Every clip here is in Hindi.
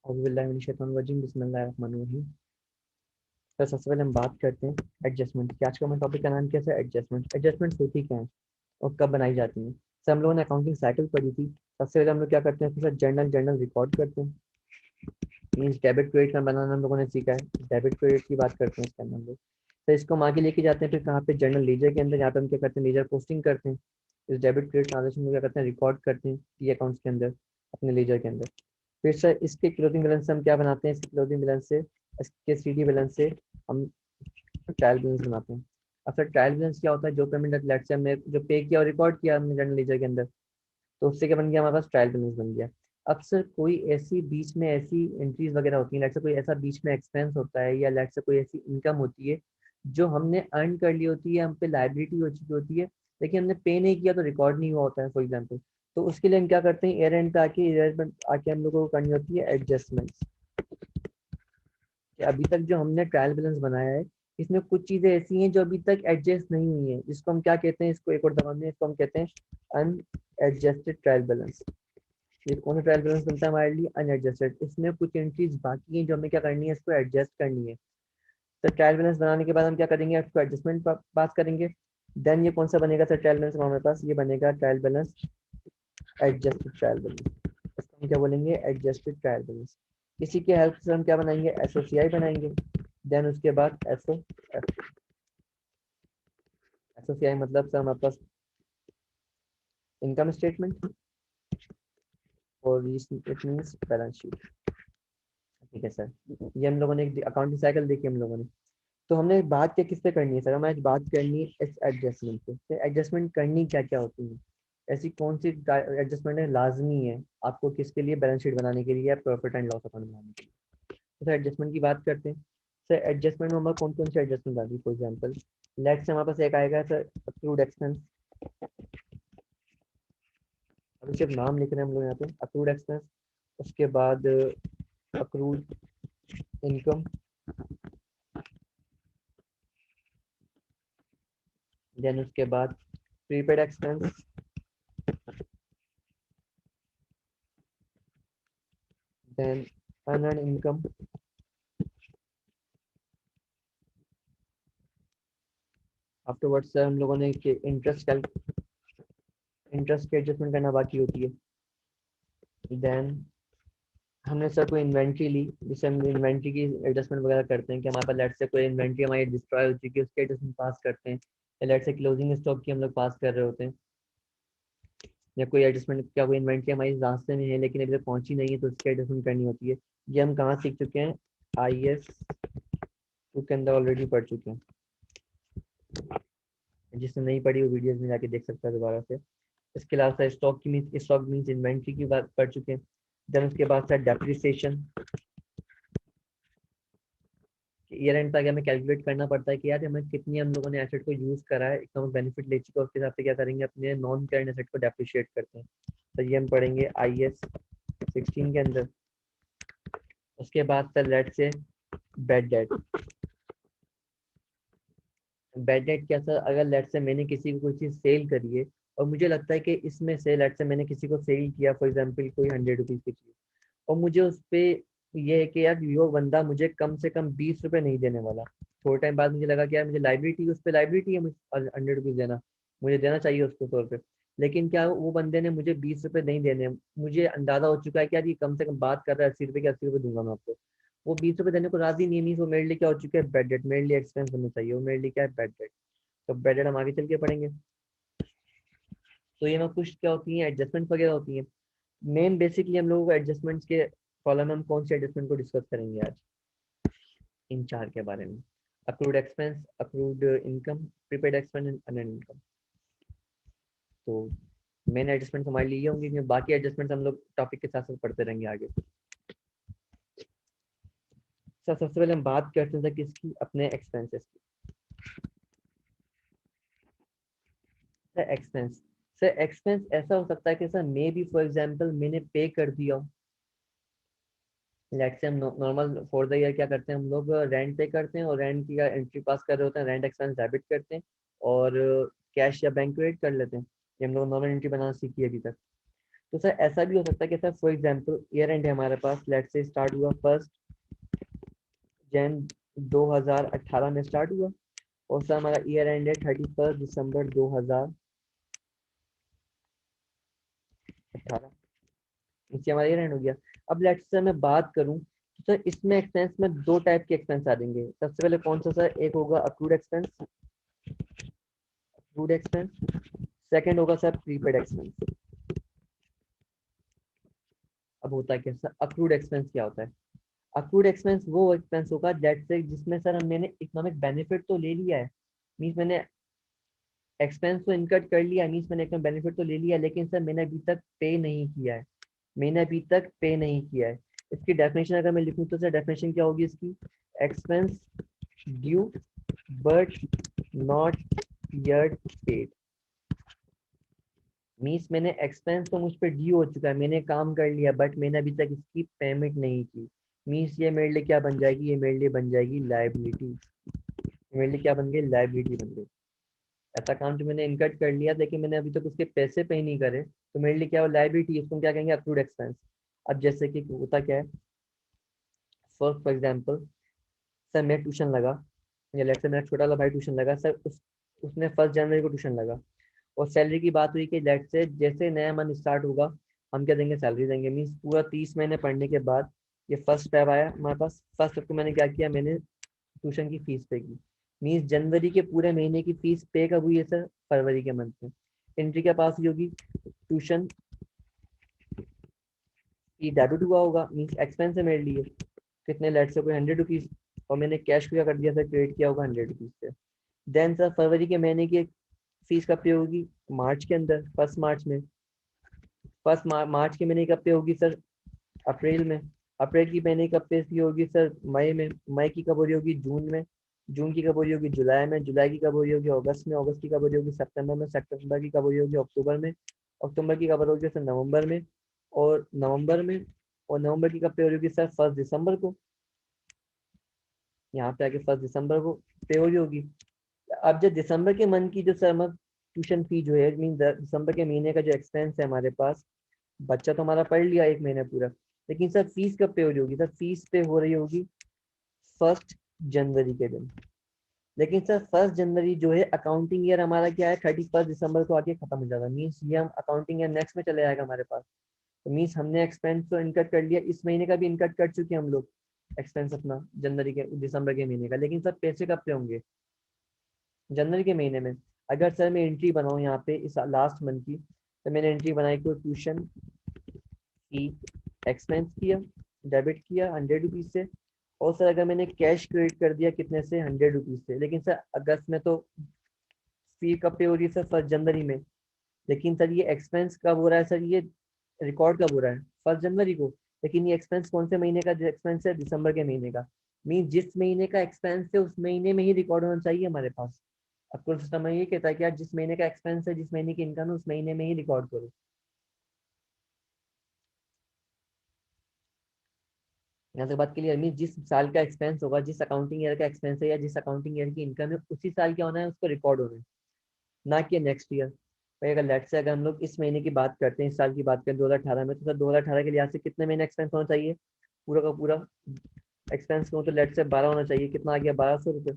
औज़ुबिल्लाहिमिनश्शैतानिर्रजीम बिस्मिल्लाहिर्रहमानिर्रहीम। तो सबसे पहले हम बात करते हैं एडजस्टमेंट की। आज का हमारे टॉपिक का नाम कैसा है? एडजस्टमेंट। एडजस्टमेंट होती क्या है और कब बनाई जाती हैं? सर हम लोगों ने अकाउंटिंग साइकिल पढ़ी थी। सबसे पहले हम लोग क्या करते हैं, उसके साथ जर्नल जर्नल रिकॉर्ड करते हैं। मीन्स डेबिट क्रेडिट का बनाना हम लोगों ने सीखा है। डेबिट क्रेडिट की बात करते हैं इसके अंदर हम लोग। तो इसको हम आगे लेके जाते हैं फिर कहाँ पे, जर्नल लीजर के अंदर। यहाँ पे हम क्या करते हैं, लीजर पोस्टिंग करते हैं। इस डेबिट क्रेडिट ट्रांजेक्शन में क्या करते हैं, रिकॉर्ड करते हैं की अकाउंट्स के अंदर, अपने लीजर के अंदर। फिर सर इसके क्लोजिंग बैलेंस से हम क्या बनाते हैं, इसके क्लोजिंग बैलेंस से, इसके सीडी बैलेंस से हम ट्रायल बैलेंस बनाते हैं। अब सर ट्रायल बैलेंस क्या होता है, जो पेमेंट लेट से हमने जो पे किया और रिकॉर्ड किया हमने जर्नल लीजर के अंदर, तो उससे क्या बन गया, हमारे पास ट्रायल बैलेंस बन गया। अब सर कोई ऐसी बीच में ऐसी एंट्रीज वगैरह होती हैं, लेट से कोई ऐसा बीच में एक्सपेंस होता है या लेट से कोई ऐसी इनकम होती है जो हमने अर्न कर ली होती है, हम पे लाइबिलिटी हो चुकी होती है, लेकिन हमने पे नहीं किया तो रिकॉर्ड नहीं हुआ होता है फॉर एग्जाम्पल। तो उसके लिए हम क्या करते हैं, ईयर एंड पे आके, ईयर एंड आके हम लोगों को करनी होती है एडजस्टमेंट्स। कि अभी तक जो हमने ट्रायल बैलेंस बनाया है, इसमें कुछ चीजें ऐसी हैं जो अभी तक एडजस्ट नहीं हुई हैं, जिसको हम क्या कहते हैं, इसको एक और दबा में, इसको हम कहते हैं अनएडजस्टेड ट्रायल बैलेंस। ये कौन सा ट्रायल बैलेंस बनता है हमारे लिए, अनएडजस्टेड। इसमें कुछ एंट्रीज बाकी हैं जो हमें क्या करनी है, इसको एडजस्ट करनी है। तो ट्रायल बैलेंस बनाने के बाद हम क्या करेंगे, इसको एडजस्टमेंट पास करेंगे। देन ये कौन सा बनेगा सर ट्रायल बैलेंस हमारे पास, ये बनेगा trial balance adjusted trial balance. इसको हम क्या बोलेंगे, एडजस्टेड ट्रायल बैलेंस। इसी के हेल्प से हम क्या बनाएंगे, एसओसीआई बनाएंगे। देन उसके बाद एसओसीआई मतलब सर हमारे पास इनकम स्टेटमेंट और इट मीन्स बैलेंस शीट। ठीक है सर, ये हम लोगों ने एक अकाउंटिंग साइकिल देखी हम लोगों ने। तो हमने बात क्या किस पे करनी है सर, हमें आज बात करनी है इस एडजस्टमेंट पे। तो एडजस्टमेंट करनी क्या क्या होती है, ऐसी कौन सी एडजस्टमेंट है लाजमी है आपको, किसके लिए, बैलेंस शीट बनाने के लिए या प्रॉफिट एंड लॉस अकाउंट बनाने के लिए। तो सर एडजस्टमेंट की बात करते हैं। सर एडजस्टमेंट में हमारे कौन कौन सी एडजस्टमेंट आती है, फॉर एग्जाम्पल लेट से हमारे पास एक आएगा सर अक्रूड एक्सपेंस। अभी सिर्फ नाम लिख रहे हैं हम लोग यहाँ पे, अक्रूड एक्सपेंस। उसके बाद अक्रूड इनकम। देन उसके बाद prepaid expense. Then unearned income. Afterwards sir हम लोगों ने इंटरेस्ट की एडजस्टमेंट करना बाकी होती है। देन हमने सर कोई इन्वेंट्री ली, जिससे हम इन्वेंट्री की एडजस्टमेंट वगैरह करते हैं कि हमारे पास लेट से कोई इन्वेंट्री हमारी डिस्ट्रॉय हो चुकी है, उसकी एडजस्टमेंट पास करते हैं। या लेट से क्लोजिंग स्टॉक की हम लोग पास कर रहे होते हैं, या कोई एडजस्टमेंट, क्या कोई इन्वेंट्री हमारी रास्ते में है लेकिन अभी तक पहुंची नहीं है तो उसकी एडजस्टमेंट करनी होती है। ये हम कहाँ सीख चुके हैं, IAS 2 के अंदर ऑलरेडी पढ़ चुके हैं। जिसने नहीं पढ़ी वो वीडियोज में जाके देख सकता है दोबारा से। इसके अलावा सर स्टॉक मीन्स इन्वेंट्री की बात पढ़ चुके हैं। देन उसके बाद सर डेप्रिसिएशन। ईयर एंड तक हमें कैलकुलेट करना पड़ता है कि यार हमें कितनी हम लोगों ने एसेट को यूज करा है, इतना बेनिफिट ले चुका है, उसके हिसाब से क्या करेंगे, अपने नॉन करंट एसेट को डेप्रिशिएट करते हैं। तो ये हम पढ़ेंगे IAS 16 के अंदर। उसके बाद सर लेट से बैड डेट। बैड डेट क्या सर, अगर लेट से मैंने किसी को कोई चीज़ सेल करी है और मुझे लगता है कि इसमें से लेट से मैंने किसी को सेल किया, फॉर एग्जाम्पल कोई 100 रुपीज़ की चीज़, और मुझे उस पे ये है कि यार यो बंदा मुझे कम से कम 20 रुपये नहीं देने वाला। थोड़े टाइम बाद मुझे लगा कि यार मुझे लाइबिलिटी, उस पर लाइबिलिटी है मुझे 100 रुपीज़ देना, मुझे देना चाहिए उसको 100 रुपये। लेकिन क्या वो बंदे ने मुझे 20 रुपये नहीं देने, मुझे अंदाजा हो चुका है कि यार ये कम से कम बात कर रहा है 80 रुपये के, 80 रुपये दूंगा मैं आपको। वो 20 रुपये देने को राजी नहीं है, मीन वो मेरे लिए क्या हो चुका है, बैड डेट, मेरे लिए एक्सपेंस होना चाहिए, वो मेरे लिए क्या है, बैड डेट। तो बैड डेट हम आगे चल के पढ़ेंगे। तो ये में कुछ क्या होती है, एडजस्टमेंट वगैरह होती है। मेन बेसिकली हम लोगों को एडजस्टमेंट्स के कॉलम में हम कौन सी एडजस्टमेंट को डिस्कस करेंगे आज, इन चार के बारे में। Accrued expense, accrued income, prepaid expense and unearned income. तो मेन एडजस्टमेंट हमारे लिए ये होंगी, कि बाकी एडजस्टमेंट हम लोग टॉपिक के साथ साथ पढ़ते रहेंगे आगे। सर सबसे पहले हम बात करते हैं किसकी, अपने एक्सपेंसेस की। सर एक्सपेंस, सर एक्सपेंस ऐसा हो सकता है कि sir may be for example मैंने पे कर दिया हो। लेट्स से हम नॉर्मल फॉर द ईयर क्या करते हैं हम लोग, रेंट पे करते हैं और रेंट की एंट्री पास कर रहे होते हैं, रेंट एक्सपेंस डेबिट करते हैं और कैश या बैंक क्रेडिट कर लेते हैं। ये हम लोग नॉर्मल एंट्री बनाना सीखी है अभी तक। तो सर ऐसा भी हो सकता है कि sir for example year and है हमारे पास, लेट्स से स्टार्ट हुआ 1 जन 2018 में स्टार्ट हुआ, और सर हमारा ईयर एंड है 31 दिसंबर 2018, इससे हमारा ईयर एंड हो गया। अब लेट्स से मैं बात करूं तो सर इसमें एक्सपेंस में दो टाइप के एक्सपेंस आ जाएंगे। सबसे पहले कौन सा सर, एक होगा accrued expense, accrued expense, second होगा सर प्रीपेड एक्सपेंस। अब होता है क्या सर, अक्रूड एक्सपेंस क्या होता है? अक्रूड एक्सपेंस वो एक्सपेंस होगा दैट से जिसमें सर मैंने इकोनॉमिक बेनिफिट तो ले लिया है, मीन्स मैंने एक्सपेंस तो इनकट कर लिया, मीन्स मैंने इकोनॉमिक बेनिफिट तो ले लिया, लेकिन सर मैंने अभी तक पे नहीं किया है, मैंने अभी तक पे नहीं किया है। इसकी डेफिनेशन अगर मैं लिखूं तो सर डेफिनेशन क्या होगी इसकी, expense due but not yet paid. Means मैंने एक्सपेंस तो मुझ पर ड्यू हो चुका है, मैंने काम कर लिया, बट मैंने अभी तक इसकी पेमेंट नहीं की। मीन्स ये मेरे लिए क्या बन जाएगी, ये मेरे लिए बन जाएगी लाइबिलिटी, मेरे लिए क्या बन गई, लाइबिलिटी बन गई। ऐसा काम जो मैंने इनकट कर लिया लेकिन मैंने अभी तक उसके पैसे पे नहीं करे, तो मेरे लिए क्या हो, लाइबिलिटी, उसको क्या कहेंगे, अक्रूड एक्सपेंस। अब जैसे कि होता क्या है, फॉर एग्जाम्पल सर मैं ट्यूशन लगा, या लेट्स से मेरा छोटा वाला भाई ट्यूशन लगा सर, उसने 1 जनवरी को ट्यूशन लगा, और सैलरी की बात हुई कि लेट्स से जैसे नया मंथ स्टार्ट होगा हम क्या देंगे, सैलरी देंगे। मीन्स पूरा 30 महीने पढ़ने के बाद ये फर्स्ट स्टेप आया हमारे पास, फर्स्ट स्टेप को मैंने क्या किया, मैंने ट्यूशन की फीस पे की। मीन्स जनवरी के पूरे महीने की फीस पे कब हुई है सर, फरवरी के मंथ में। एंट्री क्या पास हुई होगी, ट्यूशन की डेबिट हुआ होगा, मीन्स एक्सपेंस है मेरे लिए, कितने, लेट से कोई 100 रुपीज, और मैंने कैश को क्या कर दिया सर, क्रेडिट किया होगा 100 रुपीज से। देन सर फरवरी के महीने की फीस कब पे होगी, मार्च के अंदर, 1 मार्च में। मार्च के महीने कब पे होगी सर, अप्रैल में। अप्रैल की महीने कब पे की होगी सर, मई में। मई की कब हो रही होगी, जून में। जून की कब हो रही होगी, जुलाई में। जुलाई की कब हो रही होगी, अगस्त में। अगस्त की कब हो रही होगी, सितंबर में। सितंबर की कब हो रही होगी, अक्टूबर में। अक्टूबर की कब हो रही होगी सर, नवंबर में। और नवंबर में, और नवंबर की कब पे हो रही होगी सर, 1 दिसंबर को। यहाँ पे आके 1 दिसंबर को पे हो रही होगी। अब जो दिसंबर के मंथ की जो सर हम ट्यूशन फी जो है, मीन दिसंबर के महीने का जो एक्सपेंस है हमारे पास, बच्चा तो हमारा पढ़ लिया 1 महीना पूरा, लेकिन सर फीस कब पे हो रही होगी, सर फीस पे हो रही होगी 1 जनवरी के दिन। लेकिन सर 1 जनवरी जो है अकाउंटिंग ईयर हमारा क्या है, 31 दिसंबर को आके खत्म हो जाएगा। मीन्स ये हम अकाउंटिंग ईयर नेक्स्ट में चले जाएगा हमारे पास। तो मीन्स हमने एक्सपेंस तो इनकट कर लिया, इस महीने का भी इनकट कर चुके हैं हम लोग एक्सपेंस अपना, जनवरी के दिसंबर के महीने का। लेकिन सर पैसे कब पे होंगे, जनवरी के महीने में। अगर सर मैं एंट्री बनाऊँ यहाँ पे इस लास्ट मंथ की, तो मैंने एंट्री बनाई को ट्यूशन की एक्सपेंस किया, डेबिट किया 100 रुपीज से, और सर अगर मैंने कैश क्रेडिट कर दिया कितने से, 100 रुपीज से। लेकिन सर अगस्त में तो फी कब पे हो रही है सर, 1 जनवरी में। लेकिन सर ये एक्सपेंस कब हो रहा है सर, ये रिकॉर्ड कब हो रहा है, 1 जनवरी को। लेकिन ये एक्सपेंस कौन से महीने का एक्सपेंस है, दिसंबर के महीने का। मीन जिस महीने का एक्सपेंस है उस महीने में ही रिकॉर्ड होना चाहिए हमारे पास। अक्रूल सिस्टम में ये कहता है कि यार जिस महीने का एक्सपेंस है, जिस महीने की इनकम है, उस महीने में ही रिकॉर्ड करो। यहाँ से बात क्लियर। मीन जिस साल का एक्सपेंस होगा, जिस अकाउंटिंग ईयर का एक्सपेंस है, या जिस अकाउंटिंग ईयर की इनकम है, उसी साल क्या होना है, उसको रिकॉर्ड होना है, ना कि नेक्स्ट ईयर। भाई अगर लेट से अगर हम लोग इस महीने की बात करते हैं, इस साल की बात करें 2018 में, तो सर 2018 के लिहाज से कितने महीने एक्सपेंस होना चाहिए, पूरा का पूरा एक्सपेंस को, तो लेट से 12 होना चाहिए। कितना आ गया, 1200 रुपये।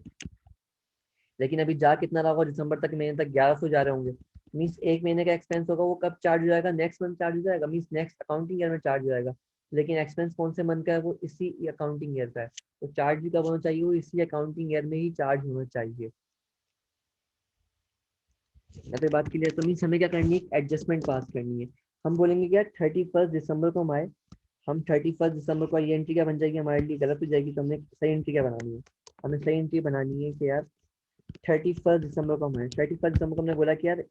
लेकिन अभी जा कितना रहा होगा, दिसंबर तक महीने तक 1100 जा रहे होंगे। मीन्स एक महीने का एक्सपेंस होगा वो कब चार्ज हो जाएगा, नेक्स्ट मंथ चार्ज हो जाएगा, मीन्स नेक्स्ट अकाउंटिंग ईयर में चार्ज हो जाएगा। लेकिन एक्सपेंस कौन से मंथ का है, वो इसी अकाउंटिंग ईयर का है। तो चार्ज भी कब होना चाहिए, वो इसी अकाउंटिंग ईयर में ही चार्ज होना चाहिए। या फिर बात क्लियर। तो मीन्स हमें क्या करनी है, एडजस्टमेंट पास करनी है। हम बोलेंगे क्या, 31 दिसंबर को हम आए, हम 31 दिसंबर को, ये एंट्री क्या बन जाएगी हमारे लिए, गलत हो जाएगी। तो हमने सही एंट्री क्या बनानी है, हमें सही एंट्री बनानी है कि यार 31 दिसंबर को हम आए, 31 दिसंबर को हमने बोला कि यार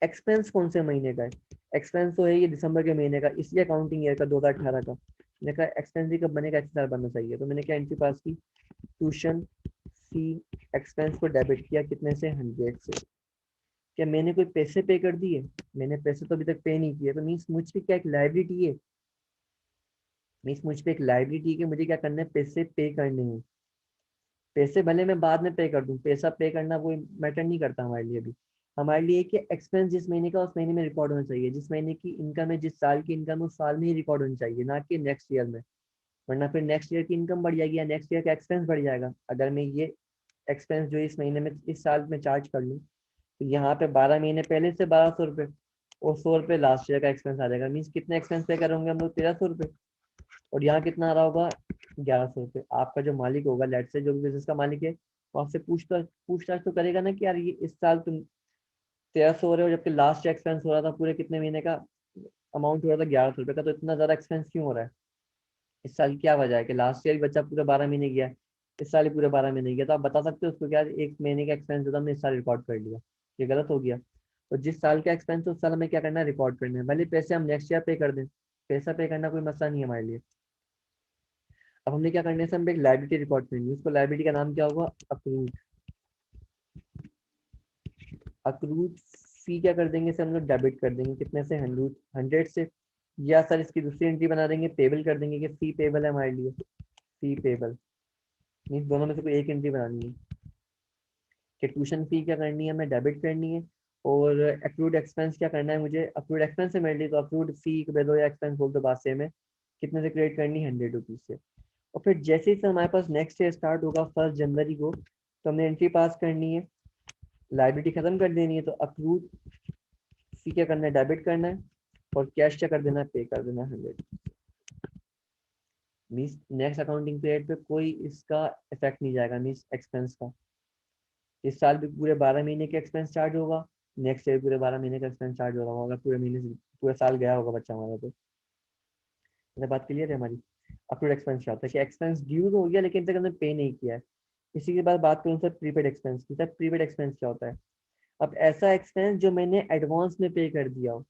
एक्सपेंस कौन से महीने का है, एक्सपेंस तो है ये दिसंबर के महीने का, इसलिए अकाउंटिंग ईयर का 2018 का। मैंने कहा एक्सपेंस भी कब बनेगा, इस साल बनना चाहिए। तो मैंने क्या एंट्री पास की, ट्यूशन फी एक्सपेंस को डेबिट किया कितने से, 100 से। क्या मैंने कोई पैसे पे कर दिए, मैंने पैसे तो अभी तक पे नहीं किए। तो मीन्स मुझ पे क्या एक लाइबिलिटी है, मीन्स मुझ पे एक लाइबिलिटी है, मुझे क्या करना है, पैसे पे करने हैं। पैसे भले मैं बाद में पे कर दूं, पैसा पे करना कोई मैटर नहीं करता हमारे लिए अभी। हमारे लिए कि एक्सपेंस जिस महीने का उस महीने में रिकॉर्ड होना चाहिए, जिस महीने की इनकम है, जिस साल की इनकम है उस साल में ही रिकॉर्ड होनी चाहिए, ना कि नेक्स्ट ईयर में। वरना फिर नेक्स्ट ईयर की इनकम बढ़ जाएगी या नेक्स्ट ईयर का एक्सपेंस बढ़ जाएगा। अगर मैं ये एक्सपेंस जो इस महीने में इस साल में चार्ज कर लूँ, तो यहाँ पे 12 महीने पहले से 1200 रुपये और 100 रुपये लास्ट ईयर का एक्सपेंस आ जाएगा। मीन्स कितने एक्सपेंस पे करेंगे हम लोग? 1300 रुपये। और यहाँ कितना आ रहा होगा? 1100 रुपये। आपका जो मालिक होगा, लेट से जो भी बिजनेस का मालिक है, वो आपसे पूछताछ तो करेगा ना कि यार ये इस साल तुम 1300 हो रहे हो, जबकि लास्ट एक्सपेंस हो रहा था पूरे कितने महीने का अमाउंट हो रहा था? 1100 रुपये का। तो इतना ज्यादा एक्सपेंस क्यों हो रहा है? इस साल क्या वजह है कि लास्ट ईयर बच्चा पूरे 12 महीने गया, इस साल ही पूरे 12 महीने गया? तो आप बता सकते हो उसको क्या एक महीने का एक्सपेंस जो था हमने इस साल रिकॉर्ड कर लिया, ये गलत हो गया। तो जिस साल का एक्सपेंस है उस साल हमें क्या करना है? रिकॉर्ड करना है। भले पैसे हम नेक्स्ट ईयर पे कर दें, पैसा पे करना कोई मसला नहीं है हमारे लिए। अब हमने क्या करना है? हम एक लाइबिलिटी रिकॉर्ड करनी है। उसको लाइबिलिटी का नाम क्या होगा? अक्रूड। अक्रूड फी क्या कर देंगे? इसे हम लोग डेबिट कर देंगे। कितने से? 100 से। या सर इसकी दूसरी एंट्री बना देंगे, पेबल कर देंगे कि फी पेबल है हमारे लिए। फी पेबल मीन्स दोनों में से कोई एक एंट्री बनानी है कि ट्यूशन फी क्या करनी है? हमें डेबिट करनी है। और अक्रूड एक्सपेंस क्या करना है मुझे? अक्रूड एक्सपेंस है मेरे लिए, तो अक्रूड फी दे दो या एक्सपेंस बोल दो, बात सेम है। कितने से क्रिएट करनी है? 100 रुपीज से। और फिर जैसे ही से हमारे पास नेक्स्ट ईयर स्टार्ट होगा 1 जनवरी को, तो हमने एंट्री पास करनी है, लाइबिलिटी खत्म कर देनी है। तो अक्रूड फी क्या करना है? डेबिट करना है। और कैश क्या कर देना है? पे कर देना है 100। मीन्स नेक्स्ट अकाउंटिंग पीरियड पे कोई इसका इफेक्ट नहीं जाएगा, मीन्स एक्सपेंस का। इस साल भी पूरे 12 महीने का एक्सपेंस चार्ज होगा, नेक्स्ट ईयर पूरे 12 महीने का एक्सपेंस चार्ज हो रहा होगा, पूरे महीने से पूरे साल गया होगा बच्चा हमारा। तो ये बात क्लियर है हमारी? अक्रूड एक्सपेंस क्या होता है कि एक्सपेंस ड्यू हो गया लेकिन तक हमने पे नहीं किया है। इसी के बाद बात करूँ सर प्रीपेड एक्सपेंस की। सर प्रीपेड एक्सपेंस क्या होता है? अब ऐसा एक्सपेंस जो मैंने एडवांस में पे कर दिया हो,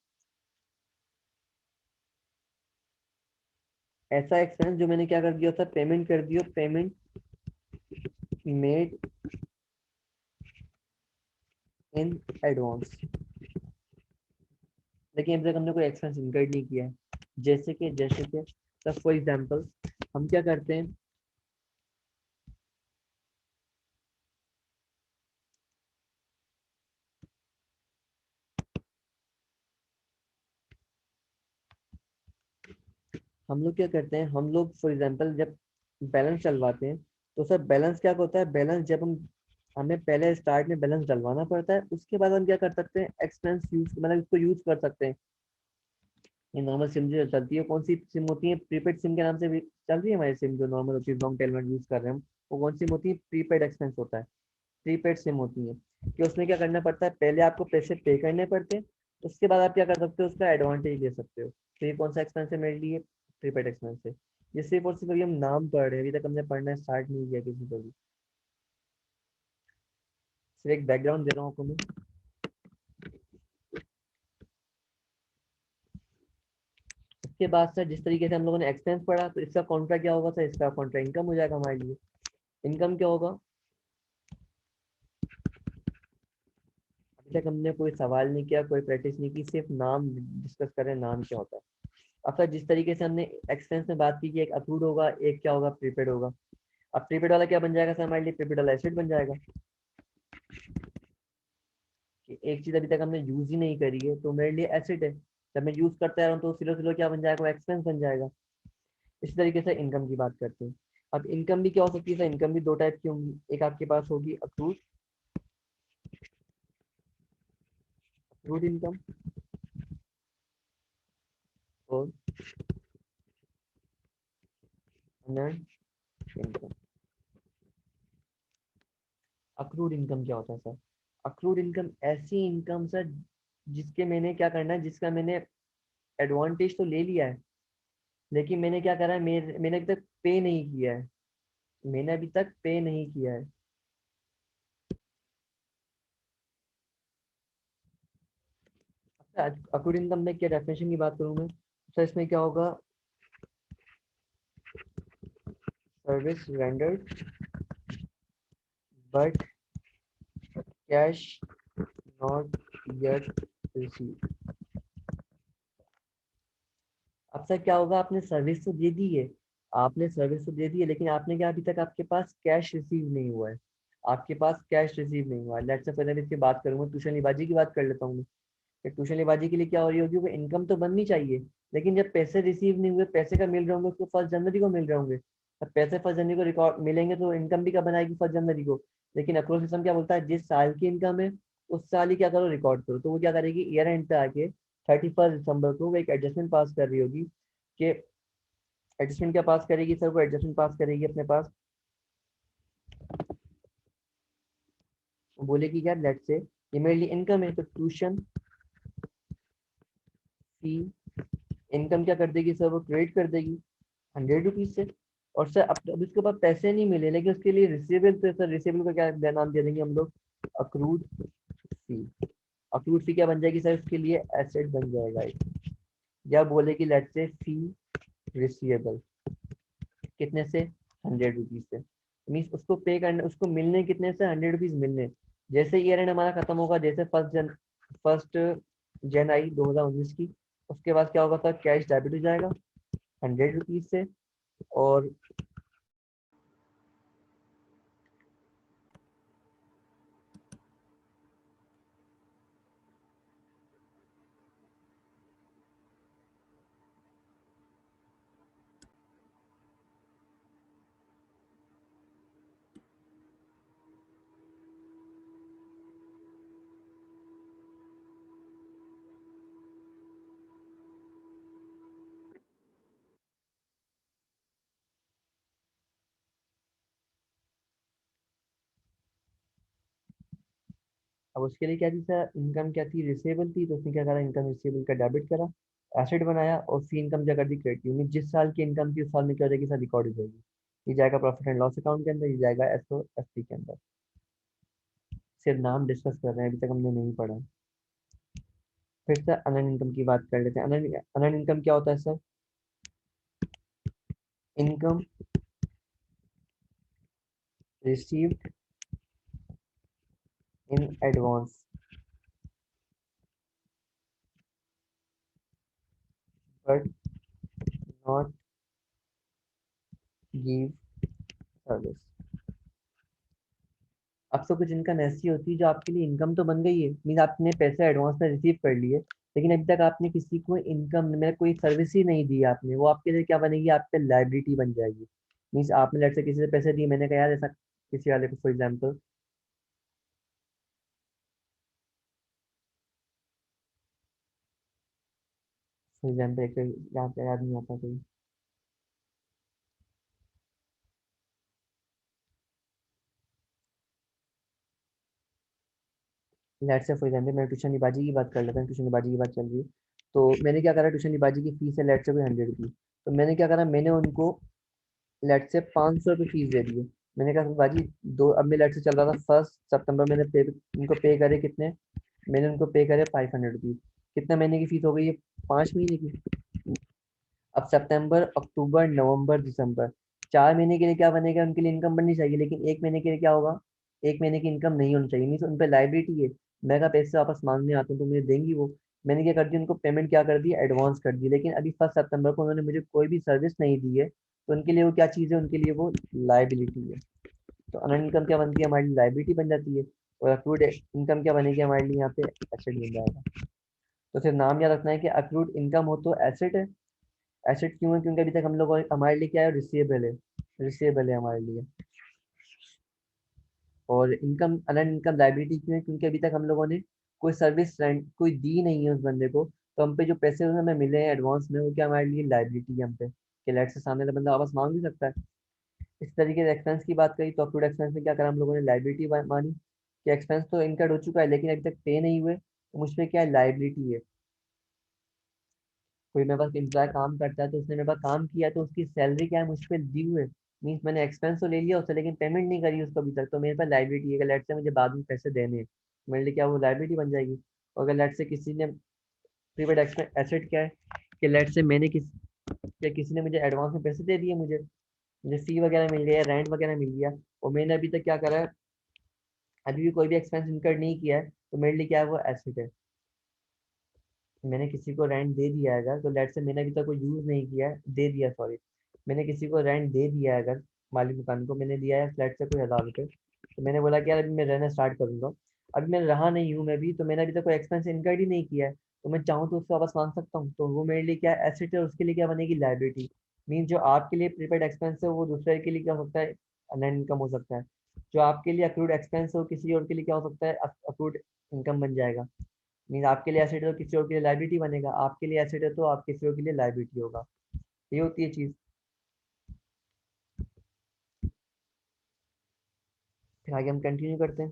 ऐसा एक्सपेंस जो मैंने क्या कर दिया था? पेमेंट कर दिया, पेमेंट मेड इन एडवांस, लेकिन अभी तक हमने कोई एक्सपेंस इनकर नहीं किया है। जैसे कि सर फॉर एग्जांपल हम क्या करते हैं? हम लोग क्या करते हैं? हम लोग फॉर एग्जांपल जब बैलेंस चलवाते हैं, तो सर बैलेंस क्या होता है? बैलेंस जब हमें पहले स्टार्ट में बैलेंस डलवाना पड़ता है, उसके बाद हम क्या कर सकते हैं? एक्सपेंस यूज मतलब इसको यूज कर सकते हैं। ये नॉर्मल सिम जो चलती है, कौन सी सिम होती है? प्रीपेड सिम के नाम से भी चल रही है हमारी सिम जो नॉर्मल होती है, लॉन्ग टेल में यूज कर रहे हैं हम। वो कौन सी होती है? प्रीपेड एक्सपेंस होता है। प्रीपेड सिम होती है कि उसमें क्या करना पड़ता है? पहले आपको पैसे पे करने पड़ते हैं, उसके बाद आप क्या कर सकते हो? उसका एडवांटेज ले सकते हो। तो ये कौन सा एक्सपेंस है मेरे लिए? प्रीपेड एक्सपेंस है। ये सिर्फ और सिर्फ अभी हम नाम पढ़ रहे हैं, अभी तक हमने पढ़ना स्टार्ट नहीं किया किसी को भी। सिर्फ एक बैकग्राउंड दे रहा हूँ आपको मैं। उसके बाद सर जिस तरीके से हम लोगों ने एक्सपेंस पढ़ा, तो इसका कॉन्ट्रा क्या होगा सर? इसका कॉन्ट्रा इनकम हो जाएगा हमारे लिए। इनकम क्या होगा? अभी तक हमने कोई सवाल नहीं किया, कोई प्रैक्टिस नहीं की, सिर्फ नाम डिस्कस करें, नाम क्या होता है। अब सर जिस तरीके से हमने एक्सपेंस में बात की कि एक अक्रूड होगा, एक क्या होगा? प्रीपेड होगा। अब प्रीपेड वाला क्या बन जाएगा सर हमारे लिए? प्रीपेड वाला एसेट बन जाएगा कि एक चीज अभी तक हमने यूज ही नहीं करी है, तो मेरे लिए एसेट है। जब मैं यूज करता रहा हूँ तो सिलो सिलो क्या बन जाएगा? वो एक्सपेंस बन जाएगा। इसी तरीके से इनकम की बात करते हैं। अब इनकम भी क्या हो सकती है सर? इनकम भी दो टाइप की होंगी। एक आपके पास होगी अक्रूड, अक्रूड इनकम, और अनर्न्ड इनकम। अक्रूड इनकम क्या होता है सर? अक्रूड इनकम ऐसी इनकम सर जिसके मैंने क्या करना है, जिसका मैंने एडवांटेज तो ले लिया है, लेकिन मैंने क्या करा है? मैंने अभी तक पे नहीं किया है। मैंने अभी तक पे नहीं किया है। अच्छा, अक्रूड इनकम में क्या डेफिनेशन की बात करूँ मैं, सर इसमें क्या होगा? Service rendered but cash not yet receive. अब सर क्या होगा? आपने सर्विस तो दे दी है, आपने सर्विस तो दे दी है, लेकिन आपने क्या, अभी तक आपके पास कैश रिसीव नहीं हुआ है। आपके पास कैश रिसीव नहीं हुआ, लेट्स से पहले इसकी बात करूंगा, ट्यूशन लिबाजी की बात कर लेता हूँ। कि ट्यूशन लिबाजी के लिए क्या हो रही होगी, वो इनकम तो बननी चाहिए, लेकिन जब पैसे रिसीव नहीं हुए, पैसे का मिल रहे होंगे उसको 1 जनवरी को मिल रहे होंगे, अब पैसे 1 जनवरी को रिकॉर्ड मिलेंगे तो इनकम भी कब बनाएगी, 1 जनवरी को। लेकिन अप्रोच सिस्टम क्या बोलता है, जिस साल की इनकम है उस साल ही क्या करो, रिकॉर्ड करो। तो वो क्या करेगी, ईयर एंड पे आके 31 दिसंबर को वो एक एडजस्टमेंट पास कर रही होगी कि एडजस्टमेंट क्या पास करेगी सर, वो एडजस्टमेंट पास करेगी अपने पास, बोलेगी क्या, लेट से ये मेरे लिए इनकम है, तो ट्यूशन फी इनकम क्या कर देगी सर, वो क्रेडिट कर देगी 100 रुपीज से। और सर अब इसके पास पैसे नहीं मिले, लेकिन उसके लिए रिसीवेबल पे सर, रिसीवेबल का क्या नाम दे देंगे हम लोग, अक्रूड फी। अक्रूड फी क्या बन जाएगी सर, उसके लिए एसेट बन जाएगा एक। या बोलेगी लेट से फी रिसीवेबल कितने से, 100 रुपीज से। मीन्स उसको पे करने, उसको मिलने कितने से, 100 रुपीज मिलने। जैसे ईयर एंड हमारा खत्म होगा, जैसे फर्स्ट जन आई 2019 की, उसके बाद क्या होगा सर, कैश डेबिट हो जाएगा 100 रुपीज से। और अब उसके लिए क्या थी सर, इनकम क्या थी, रिसेबल थी, तो उसने क्या करा, इनकम रिसेबल का डेबिट करा, एसेट बनाया, और फी इनकम क्या कर दी, क्रेडिट। यूनिट जिस साल की इनकम थी उस साल में क्या हो जाएगी सर, रिकॉर्ड हो जाएगी। ये जाएगा प्रॉफिट एंड लॉस अकाउंट के अंदर, ये जाएगा एसओ के अंदर। सिर्फ नाम डिस्कस कर रहे हैं, अभी तक हमने नहीं पढ़ा। फिर से अनन इनकम की बात कर लेते हैं। अनन अनन इनकम क्या होता है sir, income received in advance but not give service. अब तो कुछ इनकम ऐसी होती है जो आपके लिए इनकम तो बन गई है, मीन आपने पैसे एडवांस में रिसीव कर लिए, लेकिन अभी तक आपने किसी को इनकम में कोई सर्विस ही नहीं दी आपने, वो आपके लिए क्या बनेगी, आप पे लाइबिलिटी बन जाएगी। मीन्स आपने लेट से किसी से पैसे दिए, मैंने कहा यार ऐसा किसी वाले को, फॉर एग्जाम्पल एक याद नहीं आता कोई। लेट से फॉर एग्जाम्पल मैं ट्यूशन निबाजी की बात कर लेता हूँ, ट्यूशन निबाजी की बात चल रही है। तो मैंने क्या करा, ट्यूशन निबाजी की फीस है लेट से कोई 100 रुपीज़, तो मैंने क्या करा, मैंने उनको लेट से 500 रुपये फीस दे दी है। मैंने कहा बाजी दो, अब मैं लेट से चल रहा था 1 सितंबर, मैंने उनको पे करे कितने, मैंने उनको पे करे 500 रुपीज़। कितना महीने की फीस हो गई है, 5 महीने की। अब सितंबर अक्टूबर नवंबर दिसंबर, 4 महीने के लिए क्या बनेगा, उनके लिए इनकम बननी चाहिए, लेकिन 1 महीने के लिए क्या होगा, 1 महीने की इनकम नहीं होनी चाहिए। मीन उन पर लाइबिलिटी है, मैं अगर पैसे वापस मांगने आता हूँ तो मुझे देंगी वो। मैंने क्या कर दिया, उनको पेमेंट क्या कर दी, एडवांस कर दी, लेकिन अभी 1 सितंबर को उन्होंने मुझे कोई भी सर्विस नहीं दी है, तो उनके लिए वो क्या चीज़ है, उनके लिए वो लाइबिलिटी है। तो अनन इनकम क्या बनती है, हमारी लाइबिलिटी बन जाती है। और अक्रूड इनकम क्या बनेगी हमारे लिए, यहाँ पे एसेट बन जाएगा। तो सिर्फ नाम याद रखना है कि अक्रूड इनकम हो तो एसेट है। एसेट क्यों है, क्योंकि अभी तक हम लोग, हमारे लिए क्या है, रिसीवेबल है, रिसीवेबल है हमारे लिए। और इनकम अनन इनकम लाइबिलिटी क्यों है, क्योंकि अभी तक हम लोगों ने कोई सर्विस रेंट कोई दी नहीं है उस बंदे को, तो हम पे जो पैसे हमें मिले हैं एडवांस में, वो क्या हमारे लिए लाइबिलिटी है हम पे, कि लेट से सामने वाला बंदा वापस मांग भी सकता है। इस तरीके से एक्सपेंस की बात करी, तो अक्रूड एक्सपेंस में क्या करा हम लोगों ने, लाइबिलिटी मानी कि एक्सपेंस तो इनकर्ड हो चुका है, लेकिन अभी तक पे नहीं हुए, तो मुझ पे क्या है, लाइबिलिटी है। कोई मेरे पास एम्प्लॉय काम करता है, तो उसने मेरे पास काम किया, तो उसकी सैलरी क्या है, मुझ पर दी हुई है। मीन्स मैंने एक्सपेंस तो ले लिया उससे, लेकिन पेमेंट नहीं करी उसको अभी तक, तो मेरे पास लाइबिलिटी है कि लेट से मुझे बाद में पैसे देने हैं, मेरे लिए क्या वो लाइबिलिटी बन जाएगी। और अगर लेट से किसी ने प्रीपेड एसेट क्या है, कि लेट से मैंने या किसी ने मुझे एडवांस में पैसे दे दिए, मुझे मुझे फी वगैरह मिल गया, रेंट वगैरह मिल गया, और मैंने अभी तक क्या करा है, अभी भी कोई भी एक्सपेंस इनकर नहीं किया है, तो मेरे लिए क्या है, वो एसेट है। मैंने किसी को रेंट दे दिया है अगर, तो लेट से मैंने अभी तक कोई यूज़ नहीं किया है, दे दिया सॉरी, मैंने किसी को रेंट दे दिया है अगर, मालिक मकान को मैंने दिया है फ्लैट से कोई 1000 रुपये, तो मैंने बोला कि यार अभी मैं रहना स्टार्ट करूंगा, अभी मैं रहा नहीं हूँ मैं भी, तो मैंने अभी तक कोई एक्सपेंस इनकर्ड ही नहीं किया है, तो मैं चाहूँ तो उसको वापस मांग सकता हूँ। तो वो मेरे लिए क्या एसेट है, उसके लिए क्या बनेगी लाइबिलिटी। मीन जो आपके लिए प्रीपेड एक्सपेंस है वो दूसरे के लिए क्या हो सकता है, अनलाइन इनकम हो सकता है। जो आपके लिए अक्रूड एक्सपेंस है वो किसी और के लिए क्या हो सकता है, अक्रूड इनकम बन जाएगा। मीन आपके लिए एसेट है तो किसी और के लिए लाइबिलिटी बनेगा, आपके लिए एसेट है तो आप किसी और के लिए लाइबिलिटी होगा। ये होती है चीज़। फिर आगे हम कंटिन्यू करते हैं।